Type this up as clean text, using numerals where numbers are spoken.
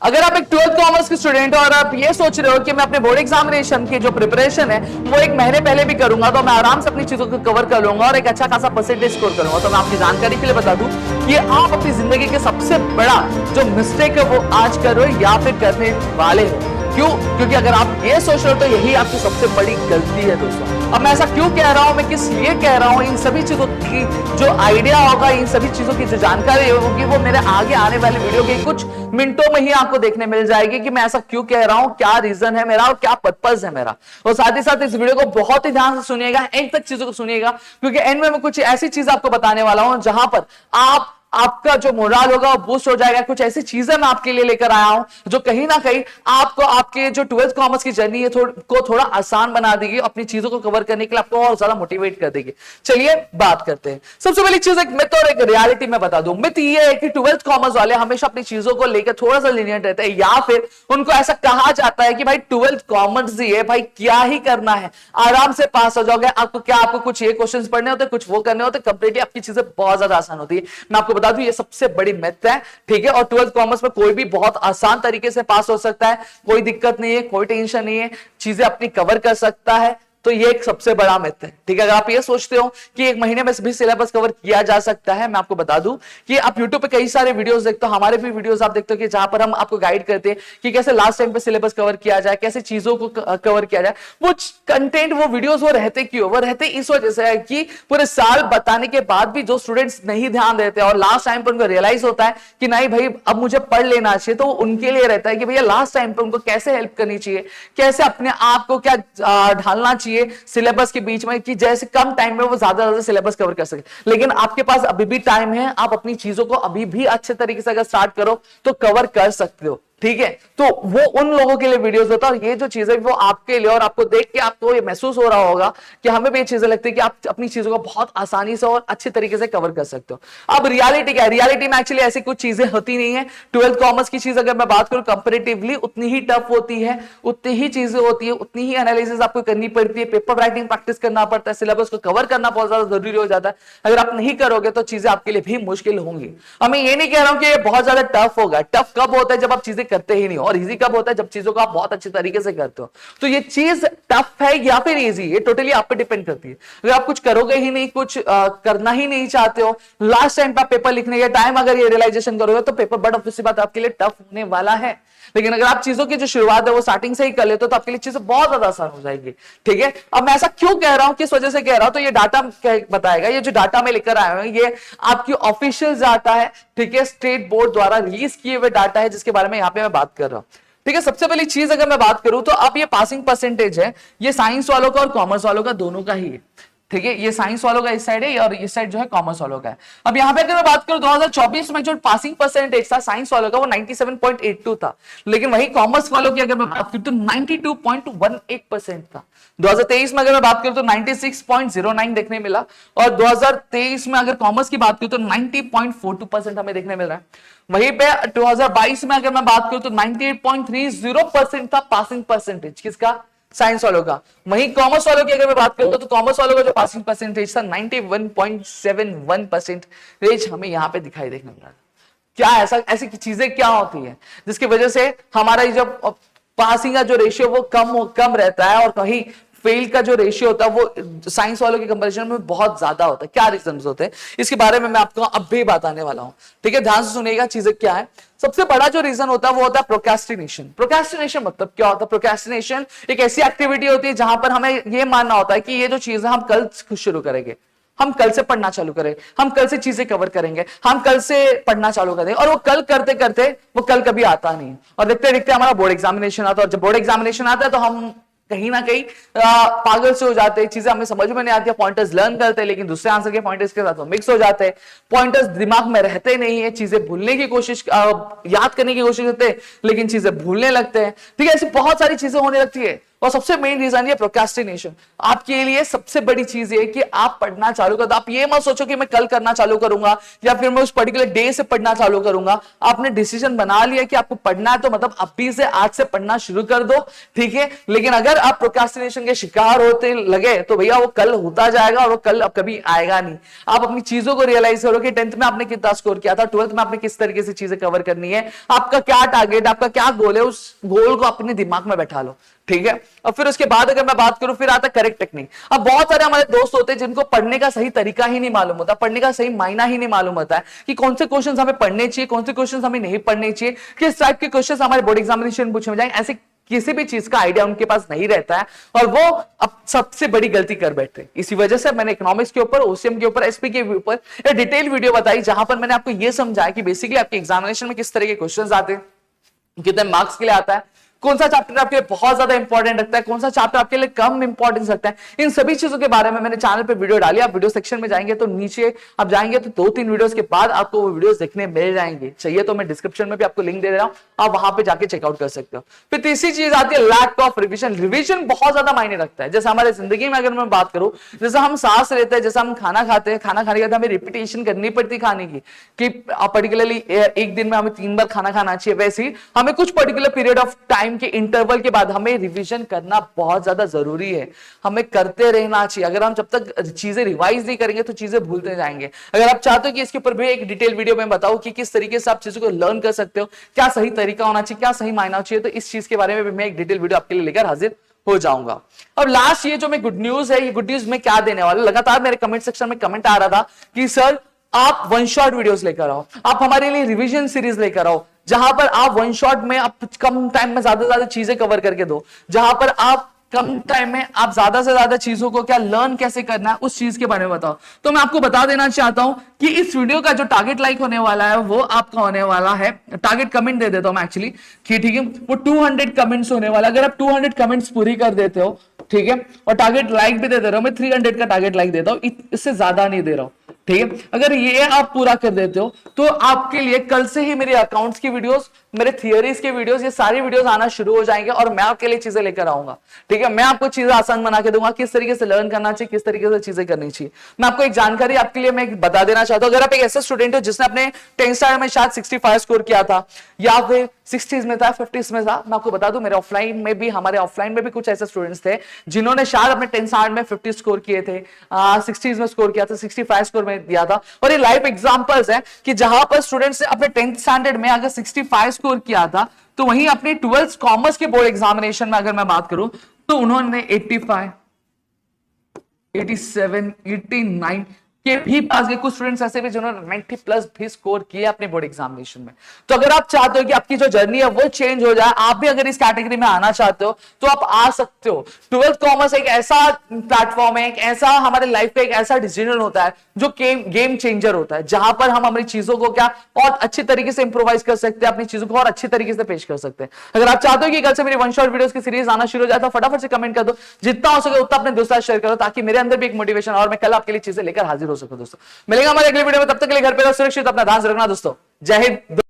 अगर आप एक 12th कॉमर्स के स्टूडेंट हो और आप ये सोच रहे हो कि मैं अपने बोर्ड एग्जामिनेशन की जो प्रिपरेशन है वो एक महीने पहले भी करूंगा तो मैं आराम से अपनी चीजों को कवर कर लूंगा और एक अच्छा खासा परसेंटेज स्कोर करूंगा, तो मैं आपकी जानकारी के लिए बता दूं कि आप अपनी जिंदगी के सबसे बड़ा जो मिस्टेक है वो आज कर रहे हो या फिर करने वाले हो। क्यों? क्योंकि अगर आप ये सोच रहे हो तो यही आपकी सबसे बड़ी गलती है दोस्तों। अब मैं ऐसा क्यों कह रहा हूं, मैं किस लिए कह रहा हूं, इन सभी चीजों की जो आइडिया होगा, इन सभी चीजों की जो जानकारी होगी वो मेरे आगे आने वाले वीडियो के कुछ मिनटों में ही आपको देखने मिल जाएगी कि मैं ऐसा क्यों कह रहा हूं, क्या रीजन है मेरा और क्या पर्पज है मेरा। और साथ ही साथ इस वीडियो को बहुत ही ध्यान से सुनिएगा, एंड तक चीजों को सुनिएगा, क्योंकि एंड में मैं कुछ ऐसी चीज आपको बताने वाला हूं जहां पर आपका जो मोरल होगा वो बूस्ट हो जाएगा। कुछ ऐसी चीजें मैं आपके लिए लेकर आया हूं जो कहीं ना कहीं आपको आपके जो 12th कॉमर्स की जर्नी है को थोड़ा आसान बना देगी, अपनी चीजों को कवर करने के लिए आपको और ज्यादा मोटिवेट कर देगी। चलिए बात करते हैं। सबसे पहली चीज एक मिथ और एक रियलिटी में बता दूं। मिथ ये है कि 12th कॉमर्स वाले हमेशा अपनी चीजों को लेकर थोड़ा सा लीनियंट रहते हैं, या फिर उनको ऐसा कहा जाता है कि भाई 12th कॉमर्स ही है, भाई क्या ही करना है, आराम से पास हो जाओगे। आपको कुछ ये क्वेश्चंस पढ़ने होते, कुछ वो करने होते, कंप्लीटली आपकी चीजें बहुत ज्यादा आसान होती है। मैं आपको बता दूं ये सबसे बड़ी मिथ है, ठीक है। और 12th कॉमर्स में कोई भी बहुत आसान तरीके से पास हो सकता है, कोई दिक्कत नहीं है, कोई टेंशन नहीं है, चीजें अपनी कवर कर सकता है। तो ये एक सबसे बड़ा मिथ है, ठीक है। अगर आप ये सोचते हो कि एक महीने में भी सिलेबस कवर किया जा सकता है, मैं आपको बता दूं कि आप YouTube पे कई सारे वीडियोस देखते हो, हमारे भी वीडियोस आप देखते हो कि जहां पर हम आपको गाइड करते हैं कि कैसे लास्ट टाइम पे सिलेबस कवर किया जाए, कैसे चीजों को कवर किया जाए। वो कंटेंट, वो वीडियोस वो रहते क्यों? वो रहते इस वजह से है कि पूरे साल बताने के बाद भी जो स्टूडेंट्स नहीं ध्यान देते और लास्ट टाइम पर उनको रियलाइज होता है कि नहीं भाई अब मुझे पढ़ लेना चाहिए, तो उनके लिए रहता है कि भैया लास्ट टाइम पर उनको कैसे हेल्प करनी चाहिए, कैसे अपने आप को क्या ढालना चाहिए सिलेबस के बीच में, कि जैसे कम टाइम में वो ज्यादा सिलेबस कवर कर सके। लेकिन आपके पास अभी भी टाइम है, आप अपनी चीजों को अभी भी अच्छे तरीके से अगर स्टार्ट करो तो कवर कर सकते हो, ठीक है। तो वो उन लोगों के लिए वीडियोस होता है और ये जो चीजें वो आपके लिए, और आपको देख के आपको ये महसूस हो रहा होगा कि हमें भी ये चीजें लगती है कि आप अपनी चीजों को बहुत आसानी से और अच्छे तरीके से कवर कर सकते हो। अब रियलिटी क्या है? रियलिटी में एक्चुअली ऐसी कुछ चीजें होती नहीं है। 12th कॉमर्स की चीज अगर मैं बात करूं कंपैरेटिवली उतनी ही टफ होती है, उतनी ही चीजें होती है, उतनी ही एनालिसिस आपको करनी पड़ती है, पेपर राइटिंग प्रैक्टिस करना पड़ता है, सिलेबस को कवर करना बहुत ज्यादा जरूरी हो जाता है। अगर आप नहीं करोगे तो चीजें आपके लिए भी मुश्किल होंगी। अब मैं ये नहीं कह रहा हूं कि ये बहुत ज्यादा टफ होगा। टफ कब होता है? जब आप चीजें करते ही नहीं हो। और इजी कब होता है? जब चीजों को आप बहुत अच्छे तरीके से करते हो। तो ये चीज टफ है या फिर इजी, ये टोटली आप पे डिपेंड करती है। अगर आप कुछ करोगे ही नहीं, कुछ करना ही नहीं चाहते हो, लास्ट टाइम पर पेपर लिखने के टाइम अगर ये रियलाइजेशन करोगे तो पेपर बड़ा ऑब्वियस बात आपके लिए टफ होने वाला है। लेकिन अगर आप चीजों की जो शुरुआत है वो स्टार्टिंग से ही कर लेते हो तो आपके लिए चीजें बहुत ज्यादा आसान हो जाएगी, ठीक है। अब मैं ऐसा क्यों कह रहा हूं, किस वजह से कह रहा हूं, तो ये डाटा बताएगा। ये जो डाटा मैं लेकर आया हूं ये आपकी ऑफिशियल डाटा है, ठीक है, स्टेट बोर्ड द्वारा रिलीज किए हुए डाटा है, जिसके बारे में यहां पे मैं बात कर रहा हूं, ठीक है। सबसे पहली चीज अगर मैं बात करूं तो अब ये पासिंग परसेंटेज है, ये साइंस वालों का और कॉमर्स वालों का दोनों का ही है, ठीक है। ये साइंस वालों का इस साइड है और इस साइड जो है कॉमर्स वालों का है। अब यहां पे अगर मैं बात करूं 2024 में जो पासिंग परसेंटेज था साइंस वालों का वो 97.82 था, लेकिन वही कॉमर्स वालों की अगर मैं बात करूं तो 92.18% था। 2023 में अगर मैं बात करूं तो 96.09 देखने मिला, और 2023 में अगर कॉमर्स की बात करूं तो 90.42% हमें देखने मिल रहा है। वहीं पे 2022 में अगर मैं बात करूं तो 98.30% था पासिंग परसेंटेज, किसका? साइंस वालों का। वहीं कॉमर्स वालों की अगर मैं बात करूं तो कॉमर्स वालों का जो पासिंग परसेंटेज था 91.71% हमें यहां पे दिखाई देखने मिला। क्या ऐसी चीजें क्या होती है जिसकी वजह से हमारा जो पासिंग का जो रेशियो वो कम रहता है और कहीं फेल का जो रेशियो होता है वो साइंस वालों के कंपैरिजन में बहुत ज्यादा होता है? क्या रीजंस होते हैं इसके बारे में मैं आपको अब भी बताने वाला हूं, ठीक है। ध्यान से सुनिएगा चीजें क्या है। सबसे बड़ा जो रीजन होता है वो होता है प्रोक्रेस्टिनेशन। प्रोक्रेस्टिनेशन मतलब क्या होता है? प्रोक्रेस्टिनेशन एक ऐसी एक्टिविटी होती है जहां पर हमें ये मानना होता है कि ये जो चीज है हम कल शुरू करेंगे, हम कल से पढ़ना चालू करें, हम कल से चीजें कवर करेंगे, हम कल से पढ़ना चालू करेंगे, और वो कल करते करते वो कल कभी आता नहीं, और देखते देखते हमारा बोर्ड एग्जामिनेशन आता है। और जब बोर्ड एग्जामिनेशन आता है तो हम कहीं ना कहीं पागल से हो जाते हैं, चीजें हमें समझ में नहीं आती है, पॉइंटर्स लर्न करते हैं लेकिन दूसरे आंसर के पॉइंटर्स के साथ वो मिक्स हो जाते हैं, पॉइंटर्स दिमाग में रहते नहीं है, चीजें भूलने की कोशिश याद करने की कोशिश करते हैं लेकिन चीजें भूलने लगते हैं, ठीक है। ऐसी बहुत सारी चीजें होने लगती है। और सबसे मेन रीजन ये प्रोक्रेस्टिनेशन। आपके लिए सबसे बड़ी चीज ये कि आप पढ़ना चालू कर दो। आप ये मत सोचो कि मैं कल करना चालू करूंगा या फिर मैं उस पर्टिकुलर डे से पढ़ना चालू करूंगा। आपने डिसीजन बना लिया कि आपको पढ़ना है तो मतलब अभी से आज से पढ़ना शुरू कर दो, ठीक है। लेकिन अगर आप प्रोक्रेस्टिनेशन के शिकार होते लगे तो भैया वो कल होता जाएगा और वो कल अब कभी आएगा नहीं। आप अपनी चीजों को रियलाइज करो कि 10th में आपने कितना स्कोर किया था, 12th में आपने किस तरीके से चीजें कवर करनी है, आपका क्या टारगेट, आपका क्या गोल है, उस गोल को अपने दिमाग में बैठा लो, ठीक है। और फिर उसके बाद अगर मैं बात करूं, फिर आता करेक्ट टेक्निक। अब बहुत सारे हमारे दोस्त होते हैं जिनको पढ़ने का सही तरीका ही नहीं मालूम होता, पढ़ने का सही मायना ही नहीं मालूम होता है कि कौन से क्वेश्चंस हमें पढ़ने चाहिए, कौन से क्वेश्चंस हमें नहीं पढ़ने चाहिए, किस टाइप के क्वेश्चंस हमारे बोर्ड एग्जामिनेशन पूछे जाएंगे। ऐसे किसी भी चीज का आइडिया उनके पास नहीं रहता है और वो अब सबसे बड़ी गलती कर बैठते हैं। इसी वजह से मैंने इकोनॉमिक्स के ऊपर, ओसीएम के ऊपर, एसपी के ऊपर एक डिटेल वीडियो बताई जहां पर मैंने आपको यह समझाया कि बेसिकली आपके एग्जामिनेशन में किस तरह के क्वेश्चंस आते हैं, कितने मार्क्स के लिए आता है, कौन सा चैप्टर आपके लिए बहुत ज्यादा इंपॉर्टेंट रखता है, कौन सा चैप्टर आपके लिए कम इंपॉर्टेंस रखता है। इन सभी चीजों के बारे में मैंने चैनल पे वीडियो डाली। आप वीडियो सेक्शन में जाएंगे तो नीचे आप जाएंगे तो 2-3 वीडियोस के बाद आपको वो वीडियोस देखने मिल जाएंगे। चाहिए तो मैं डिस्क्रिप्शन में भी आपको लिंक दे रहा हूं, आप वहां पे जाके चेकआउट कर सकते हो। फिर तीसरी चीज आती है लैक ऑफ रिविजन। रिविजन बहुत ज्यादा मायने रखता है। जैसे हमारे जिंदगी में अगर मैं बात करूं, जैसे हम सांस लेते हैं, जैसे हम खाना खाते हैं, खाना खाने के बाद हमें रिपीटेशन करनी पड़ती खाने की, कि पर्टिकुलरली एक दिन में हमें 3 बार खाना खाना चाहिए। वैसे ही हमें कुछ पर्टिकुलर पीरियड ऑफ टाइम के इंटरवल के बाद हमें रिवीजन करना बहुत ज्यादा जरूरी है, हमें करते रहना चाहिए। अगर हम जब तक चीजें रिवाइज नहीं करेंगे तो चीजें भूलते जाएंगे। अगर आप चाहते हो कि इसके ऊपर भी एक डिटेल वीडियो में बताऊं कि किस तरीके से आप चीजों को लर्न कर सकते हो, क्या सही तरीका होना चाहिए, क्या सही मायना चाहिए, तो इस चीज के बारे में भी मैं एक डिटेल वीडियो आपके लिए लेकर हाजिर हो जाऊंगा। अब लास्ट ये जो मैं गुड न्यूज है, ये गुड न्यूज में क्या देने वाला, लगातार मेरे कमेंट सेक्शन में कमेंट आ रहा था कि सर आप वन शॉट वीडियोस लेकर आओ, आप हमारे लिए रिवीजन सीरीज लेकर आओ, जहां पर आप वन शॉट में आप कम टाइम में ज्यादा से ज्यादा चीजें कवर करके दो, जहां पर आप कम टाइम में आप ज्यादा से ज्यादा चीजों को क्या लर्न कैसे करना है उस चीज के बारे में बताओ। तो मैं आपको बता देना चाहता हूं कि इस वीडियो का जो टारगेट लाइक होने वाला है वो आपका होने वाला है, टारगेट कमेंट दे देता हूं मैं एक्चुअली, ठीक है, वो 200 कमेंट्स होने वाला। अगर आप 200 कमेंट्स पूरी कर देते हो, ठीक है, और टारगेट लाइक भी दे रहा हूं मैं, 300 का टारगेट लाइक देता हूं, इससे ज्यादा नहीं दे रहा हूं, ठीक है। अगर ये आप पूरा कर देते हो तो आपके लिए कल से ही मेरे अकाउंट्स की वीडियोस, मेरे थियरीज के वीडियोस, ये सारी वीडियोस आना शुरू हो जाएंगे और मैं आपके लिए चीजें लेकर आऊंगा, ठीक है। मैं आपको चीजें आसान बना के दूंगा, किस तरीके से लर्न करना चाहिए, किस तरीके से चीजें करनी चाहिए। मैं आपको एक जानकारी आपके लिए मैं बता देना चाहता हूं। अगर आप एक ऐसा स्टूडेंट हो जिसने अपने 10th स्टैंडर्ड में शायद 65 स्कोर किया था या फिर 60s में था, 50s में था, मैं आपको बता दूं मेरे ऑफलाइन में भी, हमारे ऑफलाइन में भी कुछ ऐसे स्टूडेंट्स थे जिन्होंने शायद अपने 10th स्टैंडर्ड में 50 स्कोर किए थे, 60s में स्कोर किया था, 65 स्कोर में दिया था। और ये लाइव एग्जांपल्स हैं कि जहां पर स्टूडेंट्स ने अपने 10th स्टैंडर्ड में अगर 65 स्कोर किया था तो वहीं अपने 12th कॉमर्स के बोर्ड एग्जामिनेशन में अगर मैं बात करूं तो उन्होंने 85, 87, 89 के भी पास गए। कुछ स्टूडेंट्स ऐसे भी जिन्होंने 90+ भी स्कोर किए अपने बोर्ड एग्जामिनेशन में। तो अगर आप चाहते हो कि आपकी जो जर्नी है वो चेंज हो जाए, आप भी अगर इस कैटेगरी में आना चाहते हो तो आप आ सकते हो। 12th कॉमर्स एक ऐसा प्लेटफॉर्म है, एक ऐसा हमारे लाइफ का एक ऐसा डिसीजन होता है जो गेम चेंजर होता है, जहां पर हम अपनी चीजों को क्या और अच्छी तरीके से इंप्रोवाइज कर सकते हैं, अपनी चीजों को और अच्छी तरीके से पेश कर सकते हैं। अगर आप चाहते हो कि कल से मेरी वन शॉट वीडियोस की सीरीज आना शुरू हो जाए तो फटाफट से कमेंट कर दो, जितना हो सके उतना अपने दोस्तों शेयर करो ताकि मेरे अंदर भी एक मोटिवेशन और मैं कल आपके लिए चीजें लेकर हाजिर हो सकूं। दोस्तों मिलेगा हमारे अगले वीडियो में, तब तक के लिए घर पे रहो सुरक्षित, अपना ध्यान रखना दोस्तों। जय हिंद।